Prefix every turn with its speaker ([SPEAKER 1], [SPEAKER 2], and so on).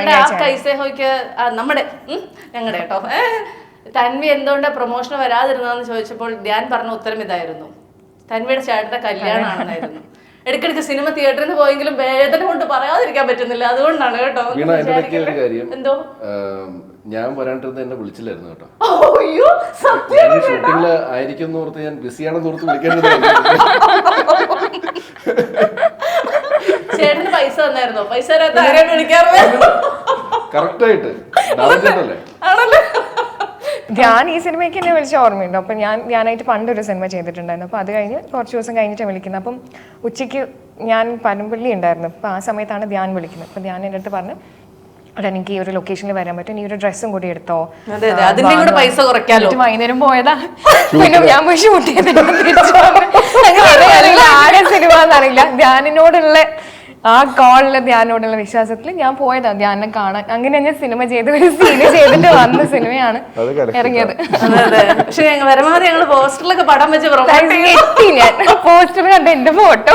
[SPEAKER 1] ചേട്ടന്റെ ആ കൈസേഹോയ്ക്ക് നമ്മുടെ ഞങ്ങളുടെ കേട്ടോ തൻവി എന്തുകൊണ്ട് പ്രൊമോഷൻ വരാതിരുന്നതെന്ന് ചോദിച്ചപ്പോൾ ധ്യാൻ പറഞ്ഞ ഉത്തരം ഇതായിരുന്നു, തൻവിയുടെ ചേട്ടന്റെ കല്യാണമാണെന്നായിരുന്നു. ഇടയ്ക്കിടയ്ക്ക് സിനിമ തിയേറ്ററിൽ നിന്ന് പോയെങ്കിലും വേദന കൊണ്ട് പറയാതിരിക്കാൻ പറ്റുന്നില്ല, അതുകൊണ്ടാണ് കേട്ടോ.
[SPEAKER 2] എന്തോ ഞാൻ വരാണ്ടിരുന്ന എന്നെ വിളിച്ചില്ലായിരുന്നു കേട്ടോ.
[SPEAKER 1] അയ്യോ
[SPEAKER 2] ഷൂട്ടിങ്ങില് ആയിരിക്കും ഓർത്ത് ഞാൻ ബിസിയാണെന്ന് ഓർത്ത് വിളിക്കേണ്ടത്.
[SPEAKER 1] ചേട്ടന് പൈസ തന്നായിരുന്നോ? പൈസ തരാത്ത ആരെയും വിളിക്കാറില്ല.
[SPEAKER 2] കറക്റ്റായിട്ട്
[SPEAKER 1] ആണല്ലേ.
[SPEAKER 3] ഞാൻ ഈ സിനിമയ്ക്ക് എന്നെ വിളിച്ച ഓർമ്മയുണ്ട്. അപ്പം ഞാനായിട്ട് പണ്ടൊരു സിനിമ ചെയ്തിട്ടുണ്ടായിരുന്നു. അപ്പോൾ അത് കഴിഞ്ഞ് കുറച്ച് ദിവസം കഴിഞ്ഞിട്ട് വിളിക്കുന്നത്. അപ്പം ഉച്ചയ്ക്ക് ഞാൻ പനമ്പള്ളി ഉണ്ടായിരുന്നു. അപ്പോൾ ആ സമയത്താണ് ധ്യാൻ വിളിക്കുന്നത്. അപ്പോൾ ധ്യാൻ എൻ്റെ അടുത്ത് പറഞ്ഞു, അവിടെ എനിക്ക് ഈ ഒരു ലൊക്കേഷനിൽ വരാൻ പറ്റും, നീ ഒരു ഡ്രസ്സും കൂടി എടുത്തോ,
[SPEAKER 1] പൈസ കുറയ്ക്കാലോ.
[SPEAKER 3] വൈകുന്നേരം പോയതാ, പിന്നെ ഞാൻ പോയി ഷൂട്ട് ചെയ്തിട്ട് ആരെ സിനിമ എന്നറിയില്ല. ധ്യാനിനോടുള്ള ആ കോളിലെ ധ്യാനോടുള്ള വിശ്വാസത്തിൽ ഞാൻ പോയതാ ധ്യാനം കാണാൻ. അങ്ങനെ ഞാൻ സിനിമ ചെയ്ത് ഒരു സീന് ചെയ്തിട്ട് വന്ന സിനിമയാണ് ഇറങ്ങിയത്.
[SPEAKER 1] പക്ഷെ പരമാവധി ഞങ്ങള് പോസ്റ്ററിലൊക്കെ പടം വെച്ച്
[SPEAKER 3] ഞാൻ പോസ്റ്റർ കണ്ട എന്റെ ഫോട്ടോ